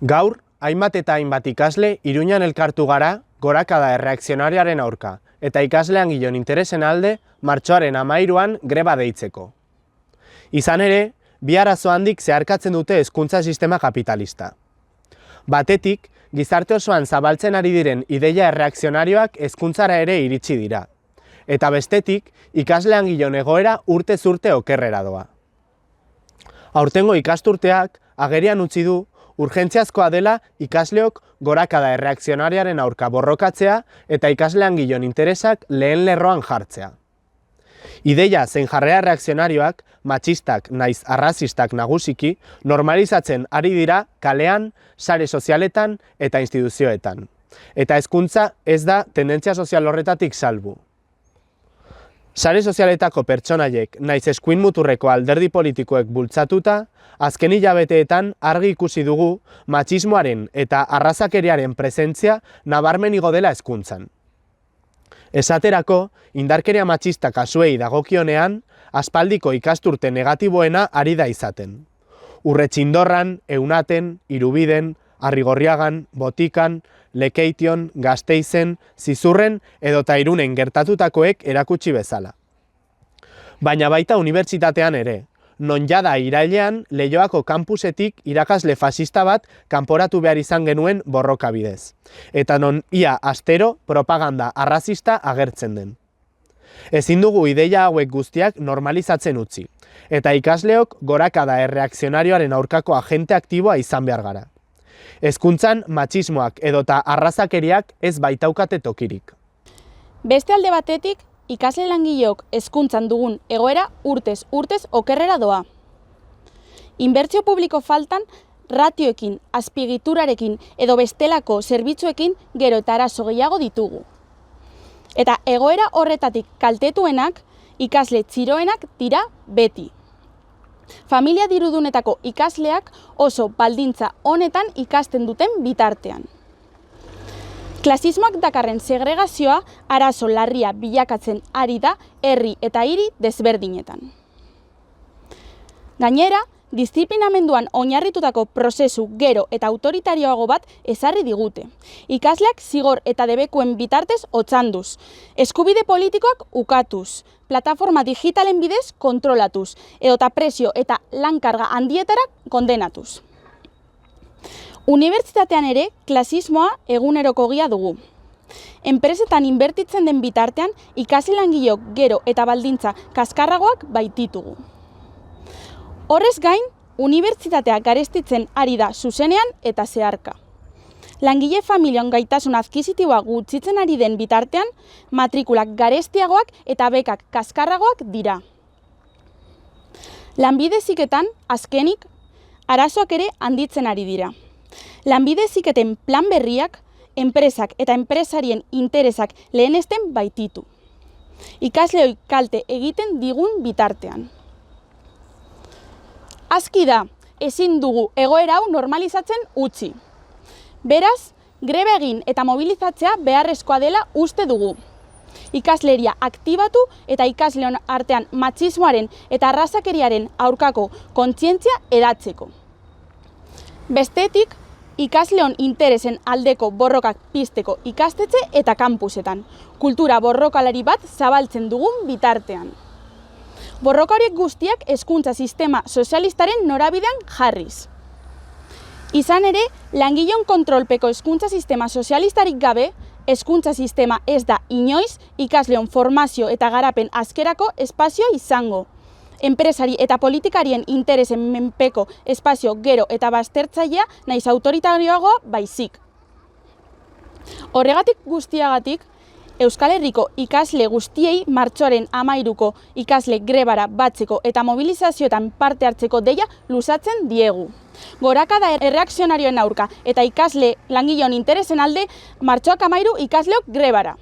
Gaur, hainbat eta hainbat ikasle Iruñan elkartu gara gorakada erreakzionarioaren aurka eta ikaslean gilon interesen alde martxoaren 13an greba deitzeko. Izan ere, bi arazo handik zeharkatzen dute hezkuntza sistema kapitalista. Batetik, gizarte osoan zabaltzen ari diren ideia erreakzionarioak hezkuntzara ere iritsi dira. Eta bestetik, ikaslean gilon egoera urtez urte okerrera doa. Aurtengo ikasturteak agerian utzi du urgentziazkoa dela ikasleok gorakada erreakzionarioaren aurka borrokatzea eta ikaslean gilon interesak lehen lerroan jartzea. Ideia zein jarrera erreakzionarioak, matxistak naiz arrazistak nagusiki, normalizatzen ari dira kalean, sare sozialetan eta instituzioetan. Eta hezkuntza ez da tendentzia sozial horretatik salbu. Sare sozialetako pertsonaiek naiz eskuin muturreko alderdi politikoek bultzatuta, azken hilabeteetan argi ikusi dugu matxismoaren eta arrazakeriaren presentzia nabarmen igo dela hezkuntzan. Esaterako, indarkeria matxista kasuei dagokionean, aspaldiko ikasturte negatiboena ari da izaten. Urretxindorran, Eunaten, Irubiden, Arrigorriagan, Botikan, Lekeition, Gasteizen, Zizurren edota Irunen gertatutakoek erakutsi bezala. Baina baita unibertsitatean ere, non jada irailean Leioako kampusetik irakasle fasista bat kanporatu behar izan genuen borroka bidez. Eta non ia astero propaganda arrazista agertzen den. Ezin dugu ideia hauek guztiak normalizatzen utzi, eta ikasleok gorakada erreakzionarioaren aurkako agente aktiboa izan behar gara. Hezkuntzan matxismoak edota arrazakeriak ez baitaukate tokirik. Beste alde batetik, ikasle langileok hezkuntzan dugun egoera urtez okerrera doa. Inbertsio publiko faltan, ratioekin, azpiegiturarekin edo bestelako zerbitzuekin gero eta arazo gehiago ditugu. Eta egoera horretatik kaltetuenak, ikasle txiroenak dira beti. Familia dirudunetako ikasleak oso baldintza honetan ikasten duten bitartean. Klasismoak dakarren segregazioa arazo larria bilakatzen ari da herri eta hiri desberdinetan. Gainera, diziplinamenduan oinarritutako prozesu gero eta autoritarioago bat ezarri digute. Ikasleak zigor eta debekuen bitartez otzanduz, eskubide politikoak ukatuz, plataforma digitalen bidez kontrolatuz, edota presio eta lankarga handietara kondenatuz. Unibertsitatean ere klasismoa egunerokogia dugu. Enpresetan inbertitzen den bitartean ikasle langileok gero eta baldintza kaskarragoak baititugu. Horrez gain, unibertsitatea garestitzen ari da zuzenean eta zeharka. Langile familion gaitasun adkisitiboa gutxitzen ari den bitartean, matrikulak garestiagoak eta bekak kaskarragoak dira. Lanbide heziketan, azkenik, arazoak ere handitzen ari dira. Lanbide heziketen plan berriak, enpresak eta enpresarien interesak lehenesten baititu. Ikasleoi kalte egiten digun bitartean. Azki da, ezin dugu egoera hau normalizatzen utzi. Beraz, greba egin eta mobilizatzea beharrezkoa dela uste dugu. Ikasleria aktibatu eta ikasleon artean matxismoaren eta arrazakeriaren aurkako kontzientzia edatzeko. Bestetik, ikasleon interesen aldeko borrokak pizteko ikastetxe eta kampusetan, kultura borrokalari bat zabaltzen dugun bitartean. Borroka horiek guztiak hezkuntza sistema sozialistaren norabidean jarriz. Izan ere, langileon kontrolpeko hezkuntza sistema sozialistarik gabe, hezkuntza sistema ez da inoiz ikasleon formazio eta garapen askerako espazioa izango. Enpresari eta politikarien interesen menpeko espazio gero eta baztertzailea naiz autoritarioagoa baizik. Horregatik guztiagatik, Euskal Herriko ikasle guztiei martxoaren 13ko ikasle grebara batzeko eta mobilizazioetan parte hartzeko deia luzatzen diegu. Gorakada erreakzionarioen aurka eta ikasle langileon interesen alde martxoak 13 ikasleok grebara.